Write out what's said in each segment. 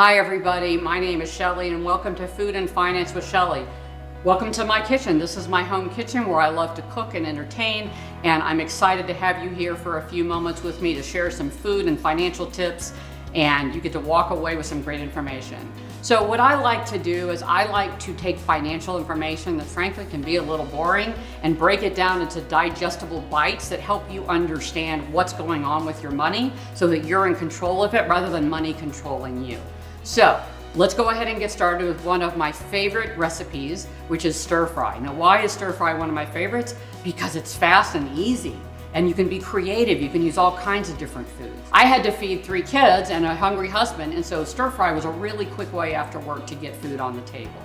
Hi everybody, my name is Shelley and welcome to Food and Finance with Shelley. Welcome to my kitchen. This is my home kitchen where I love to cook and entertain, and I'm excited to have you here for a few moments with me to share some food and financial tips, and you get to walk away with some great information. So what I like to do is I like to take financial information that frankly can be a little boring and break it down into digestible bites that help you understand what's going on with your money so that you're in control of it rather than money controlling you. So let's go ahead and get started with one of my favorite recipes, which is stir fry. Now, why is stir fry one of my favorites? Because it's fast and easy, and you can be creative. You can use all kinds of different foods. I had to feed 3 kids and a hungry husband, and so stir fry was a really quick way after work to get food on the table.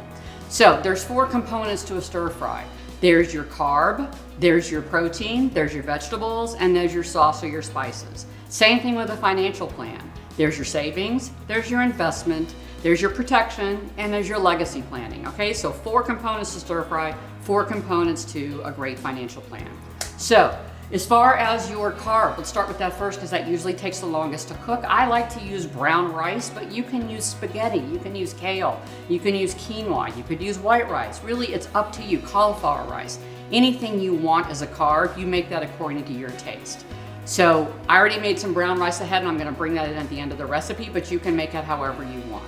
So there's 4 components to a stir fry. There's your carb, there's your protein, there's your vegetables, and there's your sauce or your spices. Same thing with a financial plan. There's your savings, there's your investment, there's your protection, and there's your legacy planning, okay? So 4 components to stir fry, 4 components to a great financial plan. So as far as your carb, let's start with that first because that usually takes the longest to cook. I like to use brown rice, but you can use spaghetti, you can use kale, you can use quinoa, you could use white rice. Really, it's up to you, cauliflower rice. Anything you want as a carb, you make that according to your taste. So I already made some brown rice ahead and I'm gonna bring that in at the end of the recipe, but you can make it however you want.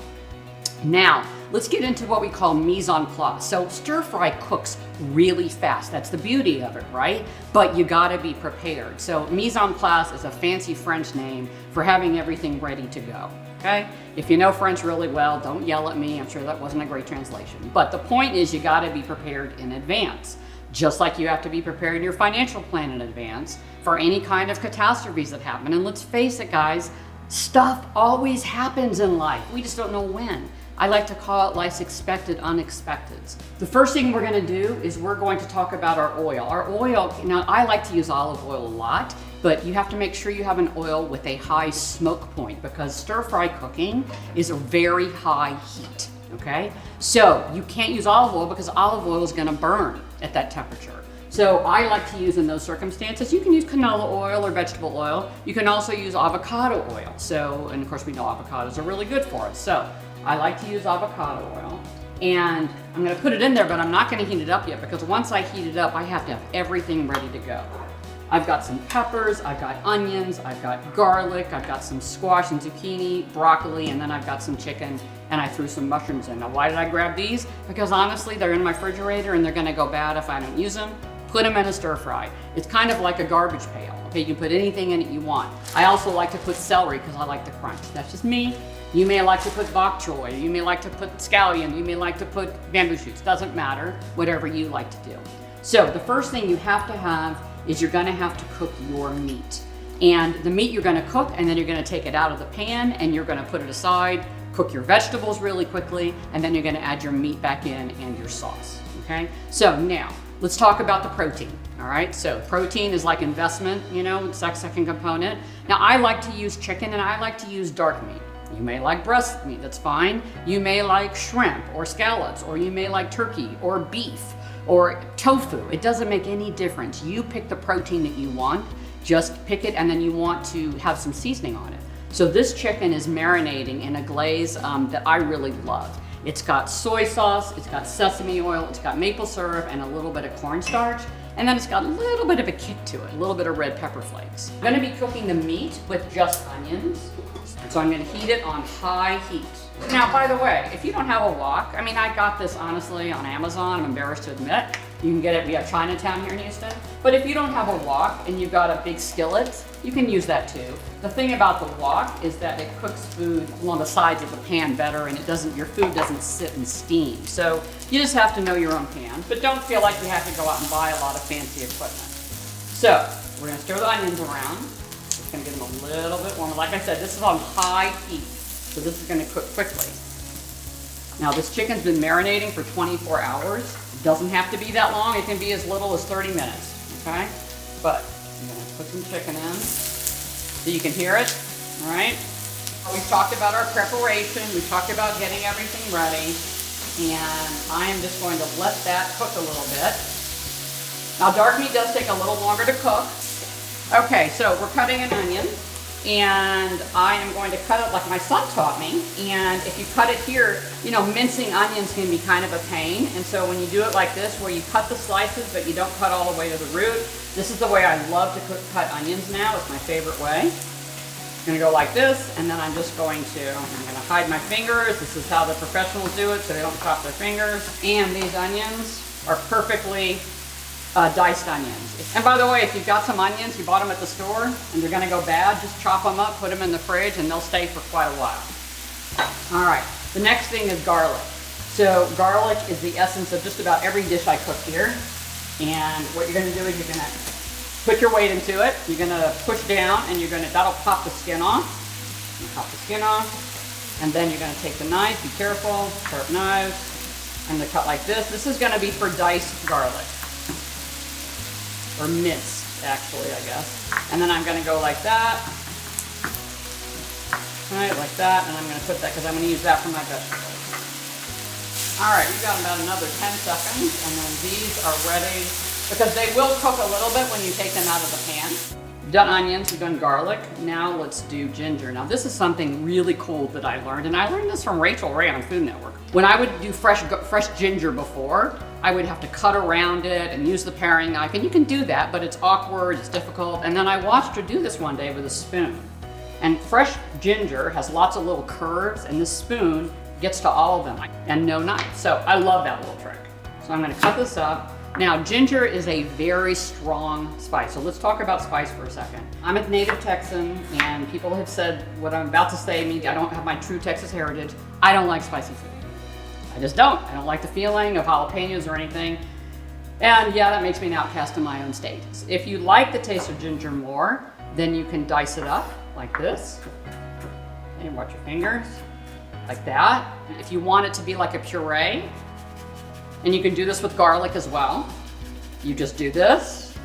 Now, let's get into what we call mise en place. So stir fry cooks really fast. That's the beauty of it, right? But you gotta be prepared. So mise en place is a fancy French name for having everything ready to go, okay? If you know French really well, don't yell at me. I'm sure that wasn't a great translation. But the point is you gotta be prepared in advance. Just like you have to be preparing your financial plan in advance for any kind of catastrophes that happen. And let's face it, guys, stuff always happens in life. We just don't know when. I like to call it life's expected unexpecteds. The first thing we're gonna do is we're going to talk about our oil. Our oil, now I like to use olive oil a lot, but you have to make sure you have an oil with a high smoke point because stir fry cooking is a very high heat, okay? So you can't use olive oil because olive oil is gonna burn at that temperature. So I like to use in those circumstances, you can use canola oil or vegetable oil. You can also use avocado oil. So, and of course we know avocados are really good for us. So I like to use avocado oil and I'm gonna put it in there, but I'm not gonna heat it up yet because once I heat it up, I have to have everything ready to go. I've got some peppers, I've got onions, I've got garlic, I've got some squash and zucchini, broccoli, and then I've got some chicken, and I threw some mushrooms in. Now, why did I grab these? Because honestly, they're in my refrigerator and they're gonna go bad if I don't use them. Put them in a stir fry. It's kind of like a garbage pail, okay? You can put anything in it you want. I also like to put celery because I like the crunch. That's just me. You may like to put bok choy, you may like to put scallion, you may like to put bamboo shoots. Doesn't matter, whatever you like to do. So the first thing you have to have is you're gonna have to cook your meat. And the meat you're gonna cook, and then you're gonna take it out of the pan and you're gonna put it aside, cook your vegetables really quickly, and then you're gonna add your meat back in and your sauce, okay? So now, let's talk about the protein, all right? So protein is like investment, you know, it's that second component. Now I like to use chicken and I like to use dark meat. You may like breast meat, that's fine. You may like shrimp or scallops, or you may like turkey or beef or tofu. It doesn't make any difference. You pick the protein that you want, just pick it, and then you want to have some seasoning on it. So this chicken is marinating in a glaze that I really love. It's got soy sauce, it's got sesame oil, it's got maple syrup, and a little bit of cornstarch. And then it's got a little bit of a kick to it, a little bit of red pepper flakes. I'm gonna be cooking the meat with just onions. So I'm gonna heat it on high heat. Now, by the way, if you don't have a wok, I mean, I got this honestly on Amazon, I'm embarrassed to admit. You can get it, we have Chinatown here in Houston. But if you don't have a wok and you've got a big skillet, you can use that too. The thing about the wok is that it cooks food along the sides of the pan better and your food doesn't sit and steam. So you just have to know your own pan, but don't feel like you have to go out and buy a lot of fancy equipment. So we're gonna stir the onions around. It's gonna get them a little bit warmer. Like I said, this is on high heat, so this is gonna cook quickly. Now this chicken's been marinating for 24 hours. It doesn't have to be that long. It can be as little as 30 minutes, okay? But I'm gonna put some chicken in so you can hear it, all right? We've talked about our preparation. We've talked about getting everything ready. And I am just going to let that cook a little bit. Now dark meat does take a little longer to cook. Okay, so we're cutting an onion. And I am going to cut it like my son taught me. And if you cut it here, you know, mincing onions can be kind of a pain. And so when you do it like this, where you cut the slices, but you don't cut all the way to the root, this is the way I love to cut onions now. It's my favorite way. I'm gonna go like this, and then I'm just going to, I'm gonna hide my fingers. This is how the professionals do it, so they don't chop their fingers. And these onions are perfectly diced onions. And by the way, if you've got some onions, you bought them at the store, and they're gonna go bad, just chop them up, put them in the fridge, and they'll stay for quite a while. All right, the next thing is garlic. So garlic is the essence of just about every dish I cook here. And what you're gonna do is you're gonna put your weight into it. You're gonna push down, and that'll pop the skin off. Pop the skin off. And then you're gonna take the knife, be careful, sharp knives. I'm gonna cut like this. This is gonna be for diced garlic. Or minced, actually, I guess. And then I'm gonna go like that. All right, like that, and I'm gonna put that, because I'm gonna use that for my vegetables. All right, we've got about another 10 seconds, and then these are ready, because they will cook a little bit when you take them out of the pan. We've done onions, we've done garlic. Now let's do ginger. Now this is something really cool that I learned, and I learned this from Rachel Ray on Food Network. When I would do fresh ginger before, I would have to cut around it and use the paring knife, and you can do that, but it's awkward, it's difficult. And then I watched her do this one day with a spoon. And fresh ginger has lots of little curves, and this spoon gets to all of them, and no knife. So I love that little trick. So I'm gonna cut this up. Now, ginger is a very strong spice. So let's talk about spice for a second. I'm a native Texan, and people have said what I'm about to say means I don't have my true Texas heritage. I don't like spicy food. I just don't. I don't like the feeling of jalapenos or anything. And yeah, that makes me an outcast in my own state. If you like the taste of ginger more, then you can dice it up like this. Okay, watch your fingers, like that. If you want it to be like a puree, and you can do this with garlic as well, you just do this.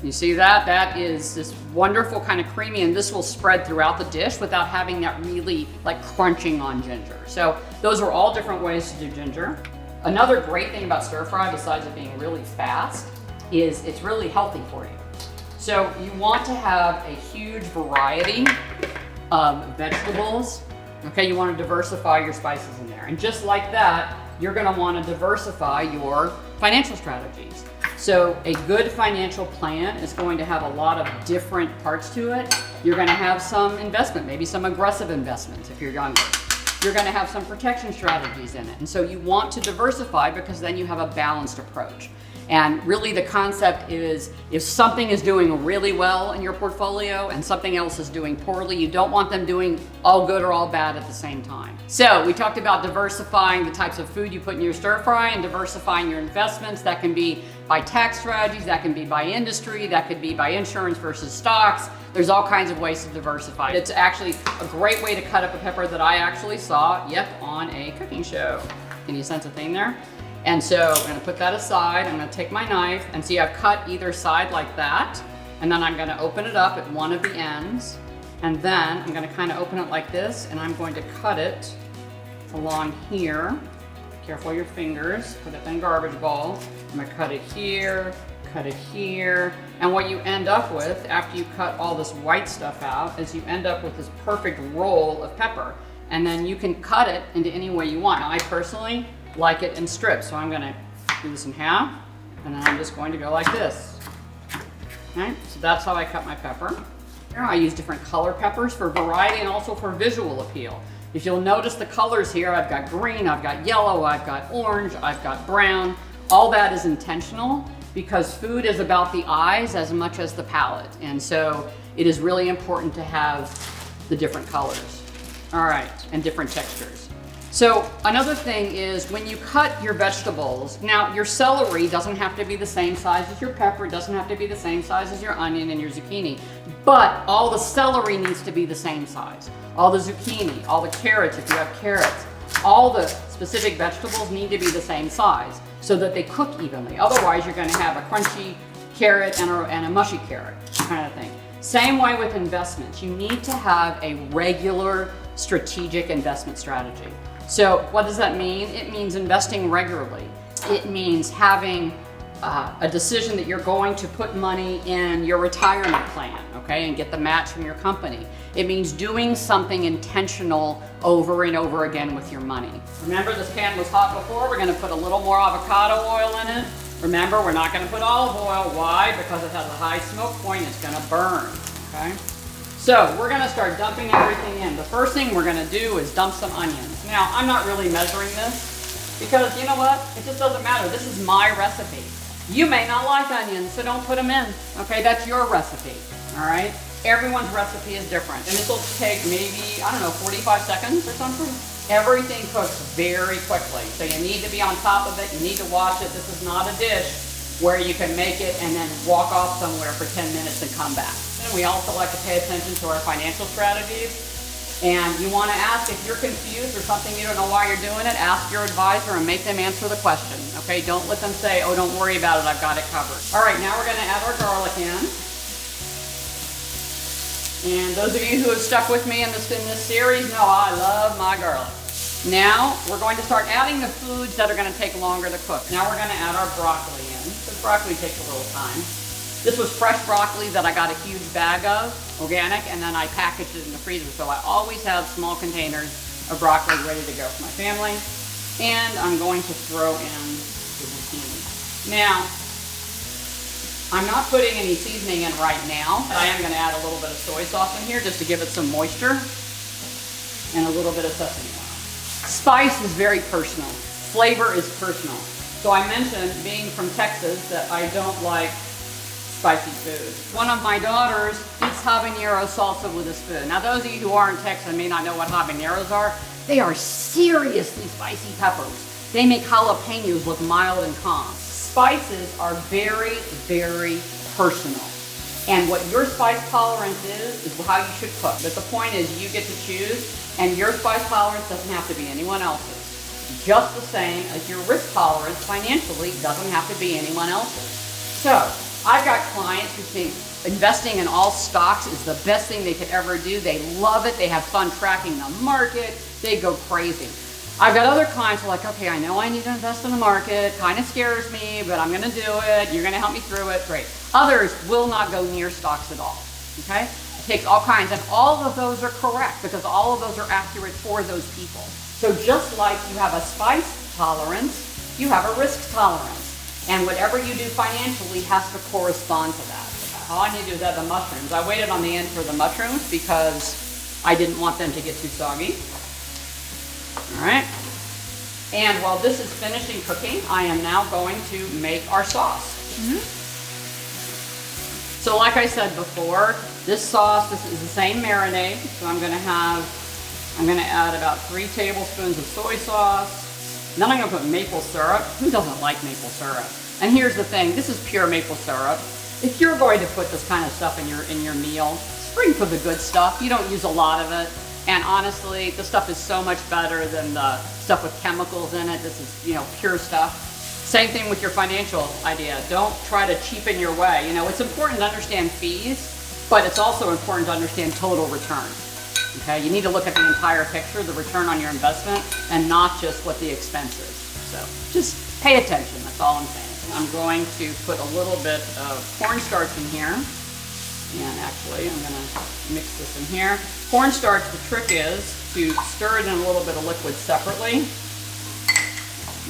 You see that? That is this wonderful kind of creamy, and this will spread throughout the dish without having that really like crunching on ginger. So those are all different ways to do ginger. Another great thing about stir fry, besides it being really fast, is it's really healthy for you. So you want to have a huge variety of vegetables. Okay, you want to diversify your spices in there. And just like that, you're going to want to diversify your financial strategies. So a good financial plan is going to have a lot of different parts to it. You're going to have some investment, maybe some aggressive investments if you're younger. You're going to have some protection strategies in it. And so you want to diversify, because then you have a balanced approach. And really the concept is, if something is doing really well in your portfolio and something else is doing poorly, you don't want them doing all good or all bad at the same time. So we talked about diversifying the types of food you put in your stir fry and diversifying your investments. That can be by tax strategies, that can be by industry, that could be by insurance versus stocks. There's all kinds of ways to diversify. It's actually a great way to cut up a pepper that I actually saw, on a cooking show. Can you sense a thing there? And so I'm gonna put that aside. I'm gonna take my knife, and see I've cut either side like that. And then I'm gonna open it up at one of the ends. And then I'm gonna kind of open it like this, and I'm going to cut it along here. Careful your fingers, put it in a garbage bowl. I'm gonna cut it here, and what you end up with after you cut all this white stuff out is you end up with this perfect roll of pepper. And then you can cut it into any way you want. Now, I personally like it in strips, so I'm gonna do this in half, and then I'm just going to go like this. Okay, so that's how I cut my pepper. Here I use different color peppers for variety and also for visual appeal. If you'll notice the colors here, I've got green, I've got yellow, I've got orange, I've got brown. All that is intentional, because food is about the eyes as much as the palate. And so it is really important to have the different colors. All right, and different textures. So another thing is when you cut your vegetables, now your celery doesn't have to be the same size as your pepper, it doesn't have to be the same size as your onion and your zucchini, but all the celery needs to be the same size. All the zucchini, all the carrots, if you have carrots, all the specific vegetables need to be the same size so that they cook evenly. Otherwise, you're gonna have a crunchy carrot and a mushy carrot kind of thing. Same way with investments. You need to have a regular strategic investment strategy. So what does that mean? It means investing regularly. It means having a decision that you're going to put money in your retirement plan, okay, and get the match from your company. It means doing something intentional over and over again with your money. Remember, this pan was hot before. We're going to put a little more avocado oil in it. Remember, we're not going to put olive oil. Why? Because it has a high smoke point. It's going to burn, okay? So we're going to start dumping everything in. The first thing we're going to do is dump some onions. Now, I'm not really measuring this because, you know what? It just doesn't matter. This is my recipe. You may not like onions, so don't put them in, okay? That's your recipe, all right? Everyone's recipe is different, and this will take maybe, I don't know, 45 seconds or something. Everything cooks very quickly, so you need to be on top of it. You need to watch it. This is not a dish where you can make it and then walk off somewhere for 10 minutes and come back. And we also like to pay attention to our financial strategies. And you want to ask if you're confused or something you don't know why you're doing it, ask your advisor and make them answer the question, okay? Don't let them say, oh, don't worry about it, I've got it covered. All right, now we're going to add our garlic in. And those of you who have stuck with me in this series know I love my garlic. Now, we're going to start adding the foods that are going to take longer to cook. Now we're going to add our broccoli in, because broccoli takes a little time. This was fresh broccoli that I got a huge bag of, organic, and then I packaged it in the freezer. So I always have small containers of broccoli ready to go for my family. And I'm going to throw in the zucchini. Now, I'm not putting any seasoning in right now. I am going to add a little bit of soy sauce in here just to give it some moisture, and a little bit of sesame oil. Spice is very personal. Flavor is personal. So I mentioned, being from Texas, that I don't like spicy food. One of my daughters eats habanero salsa with a spoon. Now, those of you who aren't Texas and may not know what habaneros are, they are seriously spicy peppers. They make jalapenos look mild and calm. Spices are very, very personal. And what your spice tolerance is how you should cook. But the point is, you get to choose, and your spice tolerance doesn't have to be anyone else's. Just the same as your risk tolerance financially doesn't have to be anyone else's. So, I've got clients who think investing in all stocks is the best thing they could ever do. They love it. They have fun tracking the market. They go crazy. I've got other clients who are like, okay, I know I need to invest in the market. Kind of scares me, but I'm going to do it. You're going to help me through it. Great. Others will not go near stocks at all. Okay? It takes all kinds, and all of those are correct because all of those are accurate for those people. So just like you have a spice tolerance, you have a risk tolerance. And whatever you do financially has to correspond to that. All I need to do is add the mushrooms. I waited on the end for the mushrooms because I didn't want them to get too soggy. All right. And while this is finishing cooking, I am now going to make our sauce. So like I said before, this sauce, this is the same marinade. So I'm going to add about 3 tablespoons of soy sauce. Then I'm going to put maple syrup. Who doesn't like maple syrup? And here's the thing, this is pure maple syrup. If you're going to put this kind of stuff in your meal, spring for the good stuff. You don't use a lot of it. And honestly, this stuff is so much better than the stuff with chemicals in it. This is, pure stuff. Same thing with your financial idea. Don't try to cheapen your way. It's important to understand fees, but it's also important to understand total return. Okay, you need to look at the entire picture, the return on your investment, and not just what the expense is. So just pay attention, that's all I'm saying. I'm going to put a little bit of cornstarch in here. And actually, I'm going to mix this in here. Cornstarch, the trick is to stir it in a little bit of liquid separately.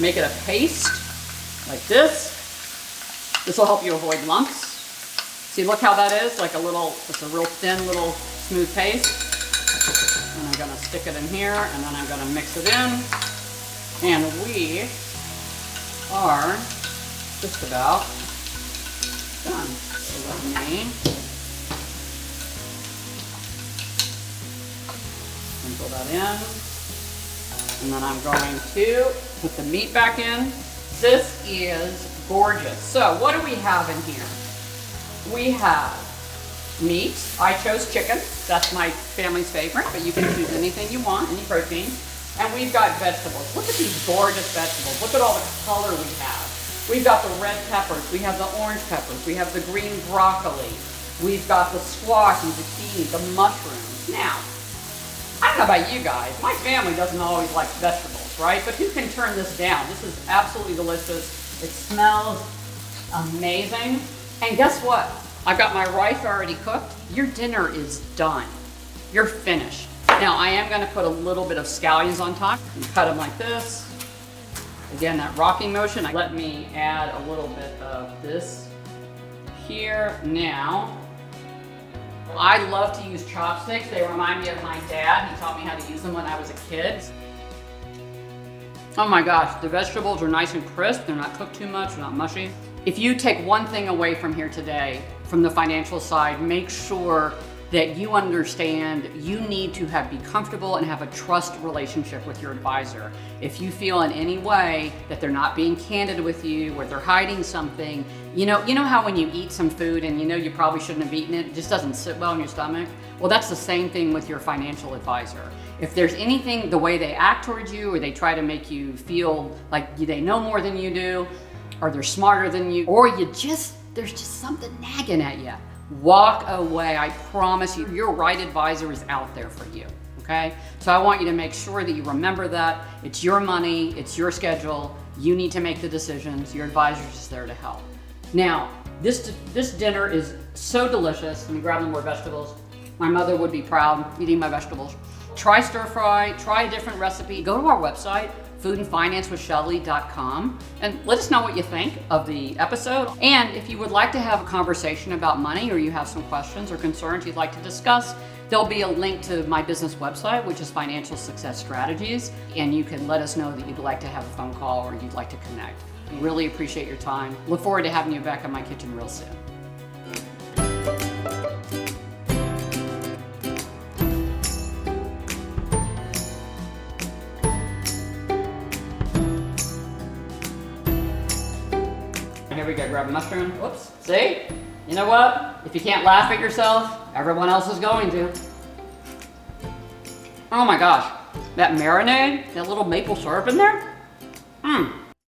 Make it a paste, like this. This will help you avoid lumps. See, look how that is, it's a real thin, little smooth paste. And I'm going to stick it in here, and then I'm going to mix it in. And we are just about done. So let me sprinkle that in. And then I'm going to put the meat back in. This is gorgeous. So what do we have in here? We have meat. I chose chicken. That's my family's favorite, but you can choose anything you want, any protein. And we've got vegetables. Look at these gorgeous vegetables. Look at all the color we have. We've got the red peppers. We have the orange peppers. We have the green broccoli. We've got the squash and zucchini, the mushrooms. Now, I don't know about you guys. My family doesn't always like vegetables, right? But who can turn this down? This is absolutely delicious. It smells Amazing. And guess what? I've got my rice already cooked. Your dinner is done. You're finished. Now I am gonna put a little bit of scallions on top. You cut them like this. Again, that rocking motion. Let me add a little bit of this here. Now, I love to use chopsticks. They remind me of my dad. He taught me how to use them when I was a kid. Oh my gosh, the vegetables are nice and crisp. They're not cooked too much, they're not mushy. If you take one thing away from here today, from the financial side, make sure that you understand you need to be comfortable and have a trust relationship with your advisor. If you feel in any way that they're not being candid with you or they're hiding something, you know how when you eat some food and you know you probably shouldn't have eaten it, it just doesn't sit well in your stomach? Well, that's the same thing with your financial advisor. If there's anything, the way they act towards you, or they try to make you feel like they know more than you do, or they're smarter than you, or there's just something nagging at you, walk away. I promise you, your right advisor is out there for you, okay? So I want you to make sure that you remember that. It's your money, it's your schedule, you need to make the decisions, your advisor's just there to help. Now, this dinner is so delicious. Let me grab some more vegetables. My mother would be proud eating my vegetables. Try stir fry, try a different recipe. Go to our website, foodandfinancewithshelley.com, and let us know what you think of the episode. And if you would like to have a conversation about money, or you have some questions or concerns you'd like to discuss, there'll be a link to my business website, which is Financial Success Strategies, and you can let us know that you'd like to have a phone call or you'd like to connect. We really appreciate your time. Look forward to having you back in my kitchen real soon. Here we go, grab a mushroom. Whoops, see? You know what? If you can't laugh at yourself, everyone else is going to. Oh my gosh, that marinade, that little maple syrup in there?